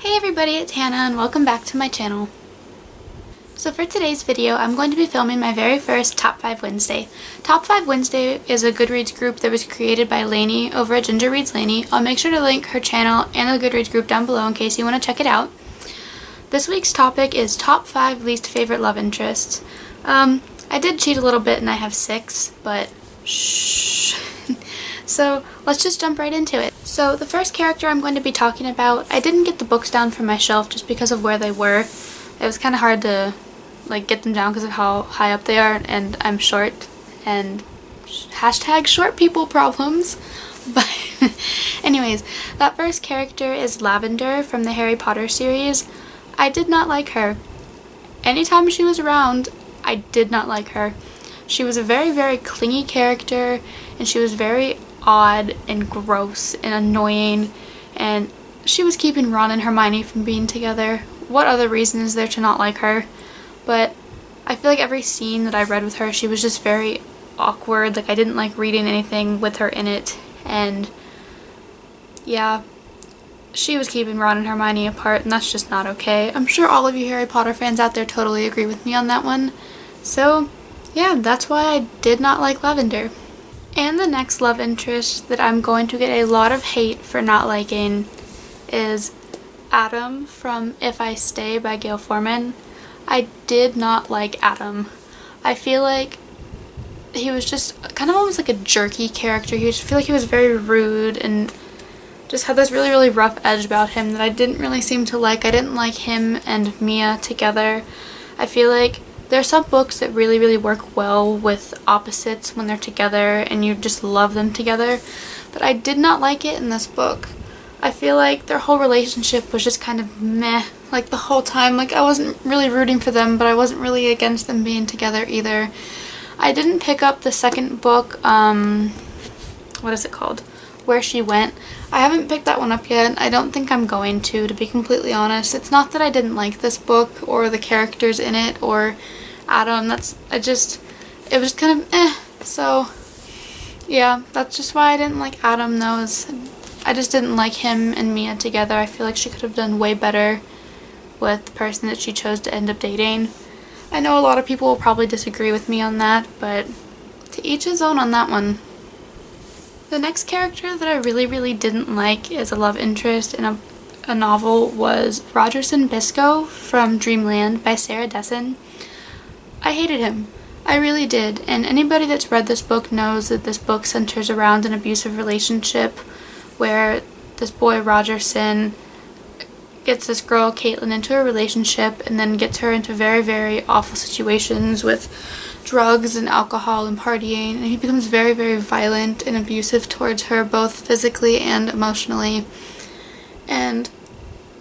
Hey everybody, it's Hannah and welcome back to my channel. So for today's video, I'm going to be filming my very first Top 5 Wednesday. Top 5 Wednesday is a Goodreads group that was created by Lainey over at gingerreadslainey. I'll make sure to link her channel and the Goodreads group down below in case you want to check it out. This week's topic is Top 5 Least Favorite Love Interests. I did cheat a little bit and I have 6, but shh. So let's just jump right into it. So the first character I'm going to be talking about, I didn't get the books down from my shelf just because of where they were. It was kind of hard to get them down because of how high up they are, and I'm short, and hashtag short people problems. But anyways, that first character is Lavender from the Harry Potter series. I did not like her. Anytime she was around, I did not like her. She was a very, very clingy character, and she was very odd and gross and annoying, and she was keeping Ron and Hermione from being together. What other reason is there to not like her? But I feel like every scene that I read with her, she was just very awkward. I didn't like reading anything with her in it, and yeah, she was keeping Ron and Hermione apart, and that's just not okay. I'm sure all of you Harry Potter fans out there totally agree with me on that one. So yeah, that's why I did not like Lavender. And the next love interest that I'm going to get a lot of hate for not liking is Adam from If I Stay by Gail Forman. I did not like Adam. I feel like he was just kind of almost like a jerky character. I feel like he was very rude and just had this really, really rough edge about him that I didn't really seem to like. I didn't like him and Mia together. I feel like there are some books that really, really work well with opposites when they're together and you just love them together, but I did not like it in this book. I feel like their whole relationship was just kind of meh, the whole time. I wasn't really rooting for them, but I wasn't really against them being together either. I didn't pick up the second book, what is it called? Where She Went. I haven't picked that one up yet. I don't think I'm going to be completely honest. It's not that I didn't like this book or the characters in it or Adam. It was just kind of eh. So yeah, that's just why I didn't like Adam though. I just didn't like him and Mia together. I feel like she could have done way better with the person that she chose to end up dating. I know a lot of people will probably disagree with me on that, but to each his own on that one. The next character that I really, really didn't like as a love interest in a novel was Rogerson Biscoe from Dreamland by Sarah Dessen. I hated him. I really did. And anybody that's read this book knows that this book centers around an abusive relationship where this boy Rogerson gets this girl Caitlin into a relationship and then gets her into very, very awful situations with drugs and alcohol and partying, and he becomes very, very violent and abusive towards her, both physically and emotionally. And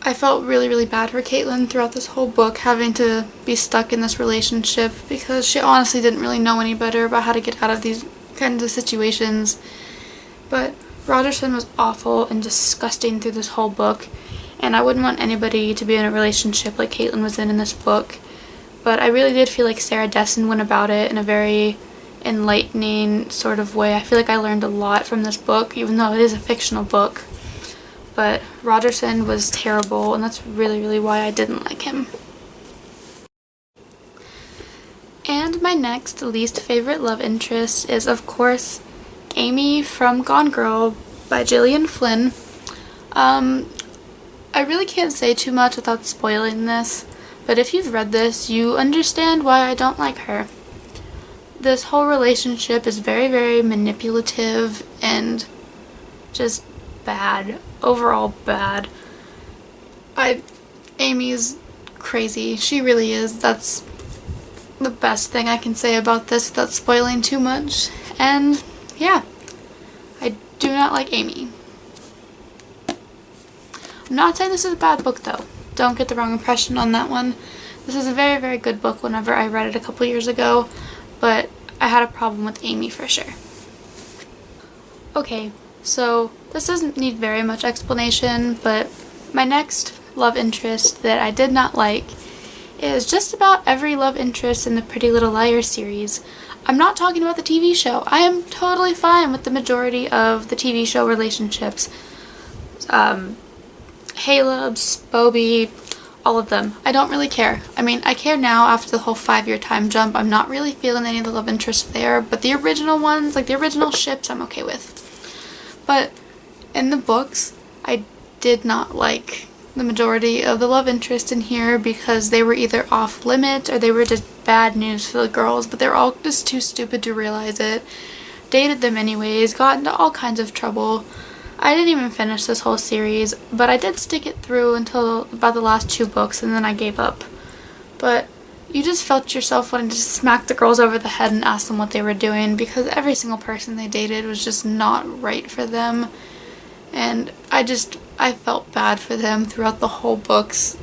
I felt really, really bad for Caitlin throughout this whole book, having to be stuck in this relationship because she honestly didn't really know any better about how to get out of these kinds of situations. But Rogerson was awful and disgusting through this whole book, and I wouldn't want anybody to be in a relationship like Caitlin was in this book. But I really did feel like Sarah Dessen went about it in a very enlightening sort of way. I feel like I learned a lot from this book, even though it is a fictional book. But Rogerson was terrible, and that's really, really why I didn't like him. And my next least favorite love interest is, of course, Amy from Gone Girl by Gillian Flynn. I really can't say too much without spoiling this, but if you've read this, you understand why I don't like her. This whole relationship is very, very manipulative and just bad. Overall bad. Amy's crazy. She really is. That's the best thing I can say about this without spoiling too much. And yeah, I do not like Amy. I'm not saying this is a bad book though. Don't get the wrong impression on that one. This is a very, very good book whenever I read it a couple years ago, but I had a problem with Amy for sure. Okay, so this doesn't need very much explanation, but my next love interest that I did not like is just about every love interest in the Pretty Little Liars series. I'm not talking about the TV show. I am totally fine with the majority of the TV show relationships. Caleb's, Bobby, all of them. I don't really care. I mean, I care now after the whole 5-year time jump. I'm not really feeling any of the love interest there, but the original ones, like the original ships, I'm okay with. But in the books, I did not like the majority of the love interest in here because they were either off limits or they were just bad news for the girls, but they're all just too stupid to realize it. Dated them anyways, got into all kinds of trouble. I didn't even finish this whole series, but I did stick it through until about the last 2 books, and then I gave up. But you just felt yourself wanting to just smack the girls over the head and ask them what they were doing, because every single person they dated was just not right for them. And I felt bad for them throughout the whole books.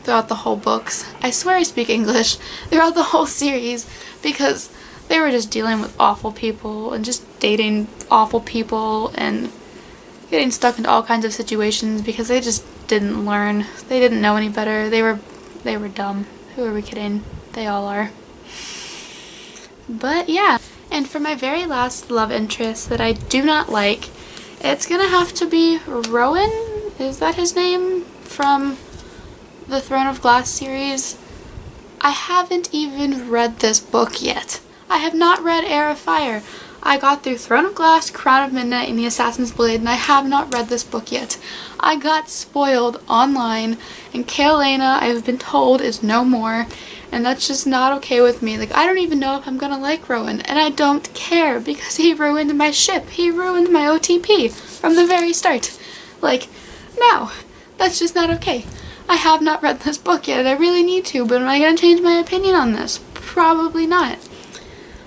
I swear I speak English. Throughout the whole series, because they were just dealing with awful people and just dating awful people and getting stuck into all kinds of situations because they just didn't learn. They didn't know any better. They were dumb. Who are we kidding? They all are. But yeah. And for my very last love interest that I do not like, it's gonna have to be Rowan. Is that his name? From the Throne of Glass series. I haven't even read this book yet. I have not read Heir of Fire. I got through Throne of Glass, Crown of Midnight, and The Assassin's Blade, and I have not read this book yet. I got spoiled online, and Kaelena, I've been told, is no more, and that's just not okay with me. Like, I don't even know if I'm gonna like Rowan, and I don't care, because he ruined my ship. He ruined my OTP from the very start. Like, no, that's just not okay. I have not read this book yet. I really need to, but am I gonna change my opinion on this? Probably not.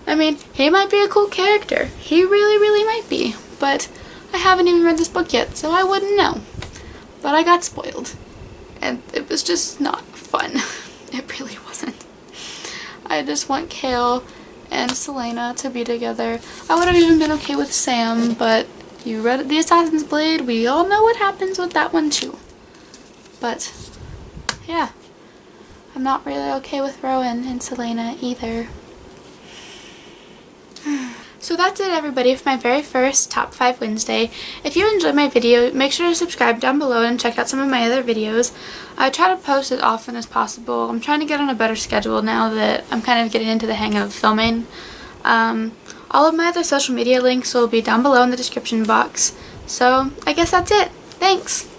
I mean, he might be a cool character. He really, really might be. But I haven't even read this book yet, so I wouldn't know. But I got spoiled. And it was just not fun. It really wasn't. I just want Kale and Selena to be together. I would have even been okay with Sam, but you read The Assassin's Blade. We all know what happens with that one too. But, yeah. I'm not really okay with Rowan and Selena either. So that's it, everybody, for my very first Top 5 Wednesday. If you enjoyed my video, make sure to subscribe down below and check out some of my other videos. I try to post as often as possible. I'm trying to get on a better schedule now that I'm kind of getting into the hang of filming. All of my other social media links will be down below in the description box. So I guess that's it. Thanks!